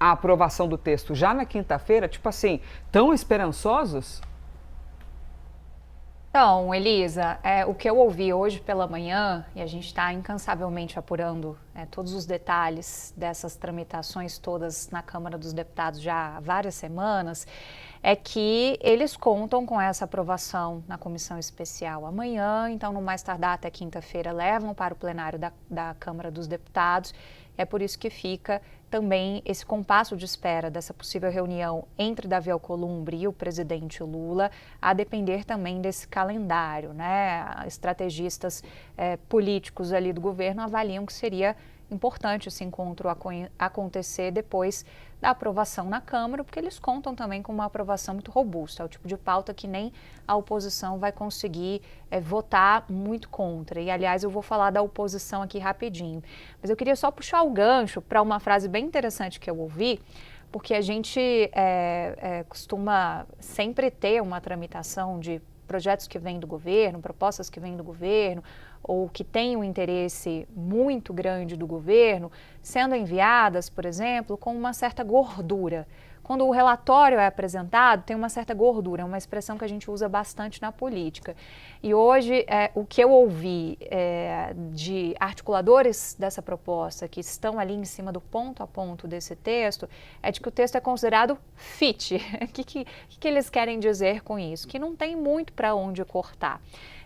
a aprovação do texto já na quinta-feira? Tipo assim, tão esperançosos? Então, Elisa, o que eu ouvi hoje pela manhã, e a gente está incansavelmente apurando todos os detalhes dessas tramitações todas na Câmara dos Deputados já há várias semanas, é que eles contam com essa aprovação na comissão especial amanhã, então no mais tardar até quinta-feira levam para o plenário da Câmara dos Deputados. É por isso que fica também esse compasso de espera dessa possível reunião entre Davi Alcolumbre e o presidente Lula, a depender também desse calendário, né? Estrategistas políticos ali do governo avaliam que seria importante esse encontro acontecer depois da aprovação na Câmara, porque eles contam também com uma aprovação muito robusta. É o tipo de pauta que nem a oposição vai conseguir votar muito contra. E, aliás, eu vou falar da oposição aqui rapidinho. Mas eu queria só puxar o gancho para uma frase bem interessante que eu ouvi, porque a gente costuma sempre ter uma tramitação de projetos que vêm do governo, propostas que vêm do governo, ou que têm um interesse muito grande do governo, sendo enviadas, por exemplo, com uma certa gordura. Quando o relatório é apresentado, tem uma certa gordura, é uma expressão que a gente usa bastante na política. E hoje, o que eu ouvi de articuladores dessa proposta, que estão ali em cima do ponto a ponto desse texto, é de que o texto é considerado fit. O que eles querem dizer com isso? Que não tem muito para onde cortar.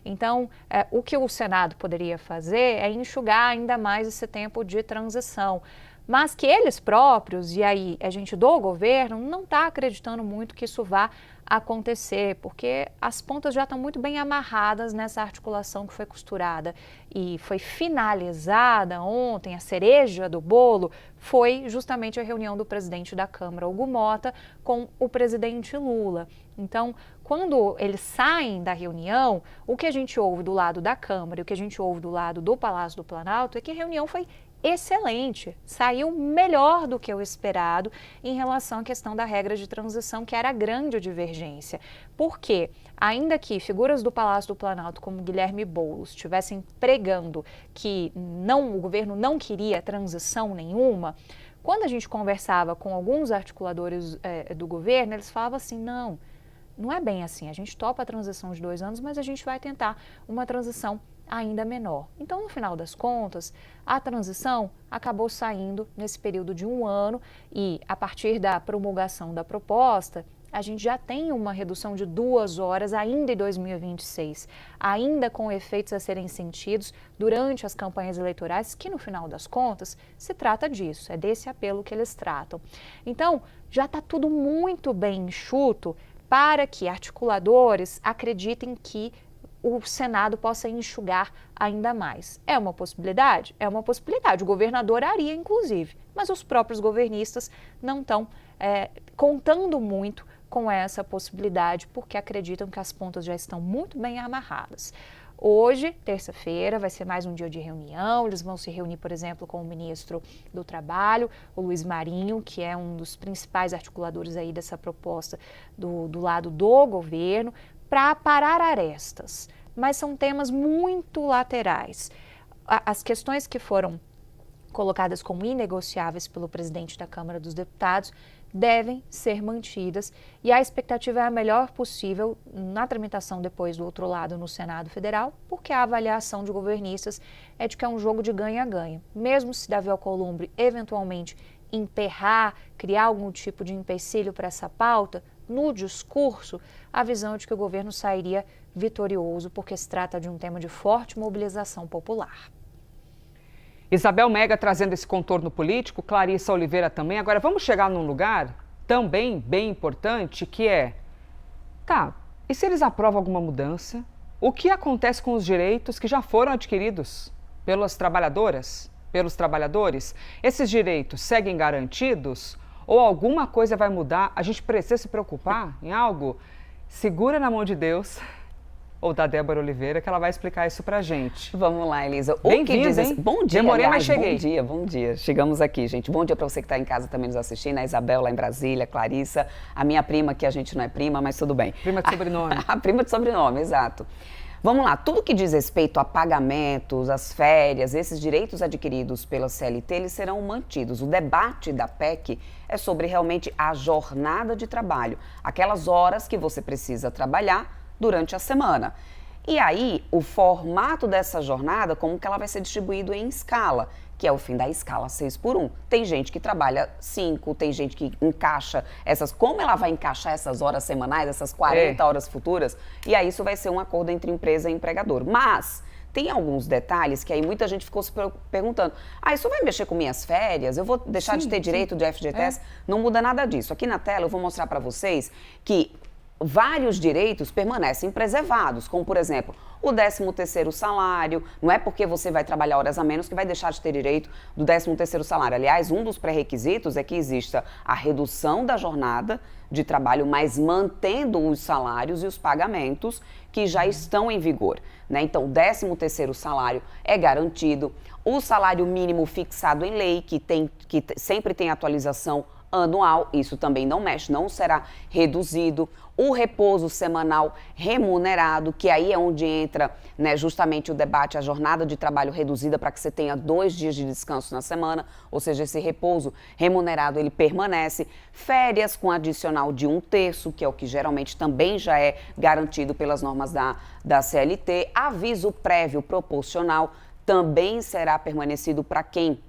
Então, o que o Senado poderia fazer é enxugar ainda mais esse tempo de transição. Mas que eles próprios, e aí a gente do governo, não está acreditando muito que isso vá acontecer, porque as pontas já estão muito bem amarradas nessa articulação que foi costurada e foi finalizada ontem. A cereja do bolo foi justamente a reunião do presidente da Câmara, Hugo Motta, com o presidente Lula. Então, quando eles saem da reunião, o que a gente ouve do lado da Câmara e o que a gente ouve do lado do Palácio do Planalto é que a reunião foi excelente, saiu melhor do que o esperado em relação à questão da regra de transição, que era a grande divergência. Porque, ainda que figuras do Palácio do Planalto, como Guilherme Boulos, estivessem pregando que o governo não queria transição nenhuma, quando a gente conversava com alguns articuladores do governo, eles falavam assim, não é bem assim, a gente topa a transição de 2 anos, mas a gente vai tentar uma transição ainda menor. Então, no final das contas, a transição acabou saindo nesse período de 1 ano e, a partir da promulgação da proposta, a gente já tem uma redução de 2 horas ainda em 2026, ainda com efeitos a serem sentidos durante as campanhas eleitorais, que, no final das contas, se trata disso, é desse apelo que eles tratam. Então, já está tudo muito bem enxuto para que articuladores acreditem que o Senado possa enxugar ainda mais. É uma possibilidade? É uma possibilidade. O governador aria, inclusive, mas os próprios governistas não estão contando muito com essa possibilidade, porque acreditam que as pontas já estão muito bem amarradas. Hoje, terça-feira, vai ser mais um dia de reunião. Eles vão se reunir, por exemplo, com o ministro do Trabalho, o Luiz Marinho, que é um dos principais articuladores aí dessa proposta do lado do governo, para parar arestas, mas são temas muito laterais. As questões que foram colocadas como inegociáveis pelo presidente da Câmara dos Deputados devem ser mantidas e a expectativa é a melhor possível na tramitação depois do outro lado no Senado Federal, porque a avaliação de governistas é de que é um jogo de ganha-ganha. Mesmo se Davi Alcolumbre eventualmente emperrar, criar algum tipo de empecilho para essa pauta, no discurso, a visão de que o governo sairia vitorioso, porque se trata de um tema de forte mobilização popular. Isabel Mega trazendo esse contorno político, Clarissa Oliveira também. Agora vamos chegar num lugar também bem importante, que é, e se eles aprovam alguma mudança? O que acontece com os direitos que já foram adquiridos pelas trabalhadoras, pelos trabalhadores? Esses direitos seguem garantidos? Ou alguma coisa vai mudar? A gente precisa se preocupar em algo? Segura na mão de Deus, ou da Débora Oliveira, que ela vai explicar isso pra gente. Vamos lá, Elisa. Bem-vinda, hein? Bom dia, Demorei, aliás, mas cheguei. Bom dia. Chegamos aqui, gente. Bom dia para você que está em casa também nos assistindo, a Isabel lá em Brasília, a Clarissa, a minha prima, que a gente não é prima, mas tudo bem. Prima de sobrenome. A prima de sobrenome, exato. Vamos lá, tudo que diz respeito a pagamentos, as férias, esses direitos adquiridos pela CLT, eles serão mantidos. O debate da PEC é sobre realmente a jornada de trabalho, aquelas horas que você precisa trabalhar durante a semana. E aí, o formato dessa jornada, como que ela vai ser distribuída em escala, que é o fim da escala 6x1. Tem gente que trabalha 5, tem gente que encaixa essas... Como ela vai encaixar essas horas semanais, essas 40 horas futuras? E aí isso vai ser um acordo entre empresa e empregador. Mas tem alguns detalhes que aí muita gente ficou se perguntando. Isso vai mexer com minhas férias? Eu vou deixar de ter direito de FGTS? Não muda nada disso. Aqui na tela eu vou mostrar para vocês que vários direitos permanecem preservados, como, por exemplo, o 13º salário. Não é porque você vai trabalhar horas a menos que vai deixar de ter direito do 13º salário. Aliás, um dos pré-requisitos é que exista a redução da jornada de trabalho, mas mantendo os salários e os pagamentos que já estão em vigor, né? Então, o 13º salário é garantido, o salário mínimo fixado em lei, que sempre tem atualização anual, isso também não mexe, não será reduzido. O repouso semanal remunerado, que aí é onde entra, né, justamente o debate, a jornada de trabalho reduzida para que você tenha 2 dias de descanso na semana, ou seja, esse repouso remunerado ele permanece. Férias com adicional de 1/3, que é o que geralmente também já é garantido pelas normas da CLT. Aviso prévio proporcional também será permanecido para quem,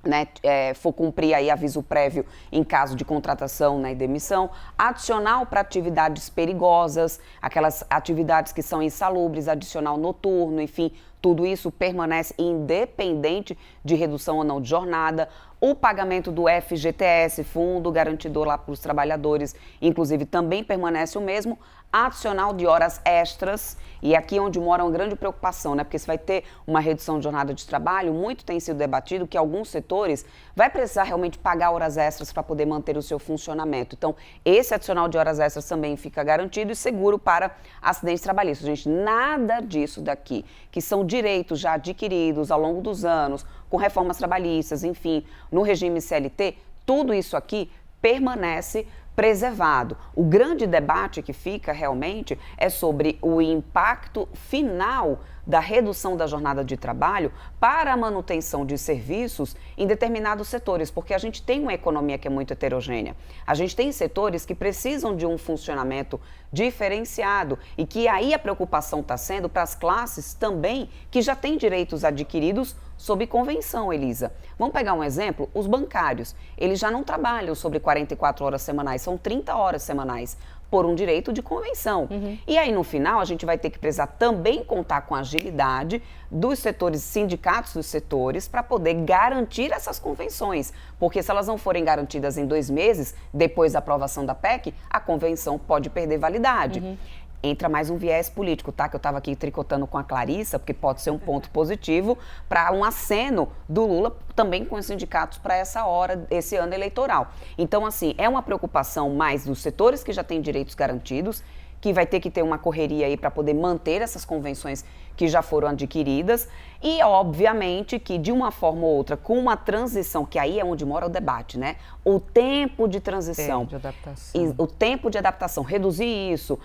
né, for cumprir aí aviso prévio em caso de contratação, né, e demissão. Adicional para atividades perigosas, aquelas atividades que são insalubres, adicional noturno, enfim, tudo isso permanece independente de redução ou não de jornada. O pagamento do FGTS, Fundo Garantidor lá para os trabalhadores, inclusive também permanece o mesmo. Adicional de horas extras, e aqui é onde mora uma grande preocupação, né? Porque se vai ter uma redução de jornada de trabalho, muito tem sido debatido que alguns setores vai precisar realmente pagar horas extras para poder manter o seu funcionamento. Então, esse adicional de horas extras também fica garantido e seguro para acidentes trabalhistas. Gente, nada disso daqui, que são direitos já adquiridos ao longo dos anos, com reformas trabalhistas, enfim, no regime CLT, tudo isso aqui permanece preservado. O grande debate que fica realmente é sobre o impacto final da redução da jornada de trabalho para a manutenção de serviços em determinados setores, porque a gente tem uma economia que é muito heterogênea. A gente tem setores que precisam de um funcionamento diferenciado e que aí a preocupação está sendo para as classes também que já têm direitos adquiridos sob convenção, Elisa. Vamos pegar um exemplo? Os bancários, eles já não trabalham sobre 44 horas semanais, são 30 horas semanais, por um direito de convenção. E aí, no final, a gente vai ter que precisar também contar com a agilidade dos setores, sindicatos dos setores, para poder garantir essas convenções. Porque se elas não forem garantidas em 2 meses, depois da aprovação da PEC, a convenção pode perder validade. Entra mais um viés político, tá? Que eu estava aqui tricotando com a Clarissa, porque pode ser um ponto positivo para um aceno do Lula também com os sindicatos para essa hora, esse ano eleitoral. Então, assim, é uma preocupação mais dos setores que já têm direitos garantidos, que vai ter que ter uma correria aí para poder manter essas convenções que já foram adquiridas e, obviamente, que de uma forma ou outra, com uma transição, que aí é onde mora o debate, né? O tempo de transição, de adaptação. o tempo de adaptação, reduzir isso,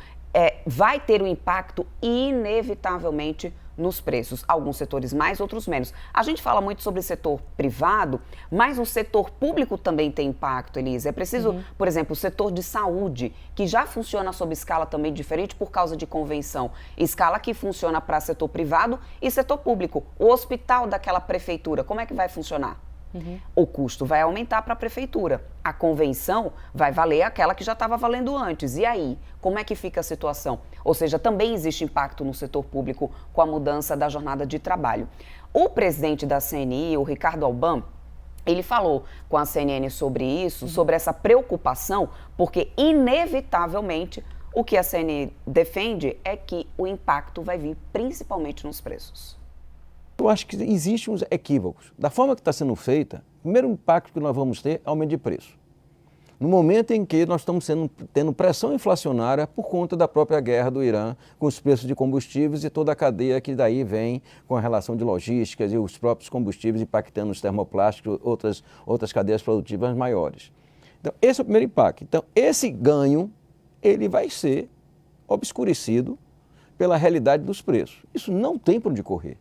vai ter um impacto inevitavelmente nos preços. Alguns setores mais, outros menos. A gente fala muito sobre o setor privado, mas o setor público também tem impacto, Elisa. É preciso, por exemplo, o setor de saúde, que já funciona sob escala também diferente por causa de convenção. Escala que funciona para setor privado e setor público. O hospital daquela prefeitura, como é que vai funcionar? O custo vai aumentar para a prefeitura. A convenção vai valer aquela que já estava valendo antes. E aí, como é que fica a situação? Ou seja, também existe impacto no setor público com a mudança da jornada de trabalho. O presidente da CNI, o Ricardo Albam, ele falou com a CNN sobre isso, sobre essa preocupação, porque inevitavelmente o que a CNI defende é que o impacto vai vir principalmente nos preços. Eu acho que existem uns equívocos. Da forma que está sendo feita, o primeiro impacto que nós vamos ter é aumento de preço. No momento em que nós estamos tendo pressão inflacionária por conta da própria guerra do Irã, com os preços de combustíveis e toda a cadeia que daí vem com a relação de logísticas e os próprios combustíveis impactando os termoplásticos e outras cadeias produtivas maiores. Então, esse é o primeiro impacto. Então, esse ganho, ele vai ser obscurecido pela realidade dos preços. Isso não tem para onde correr.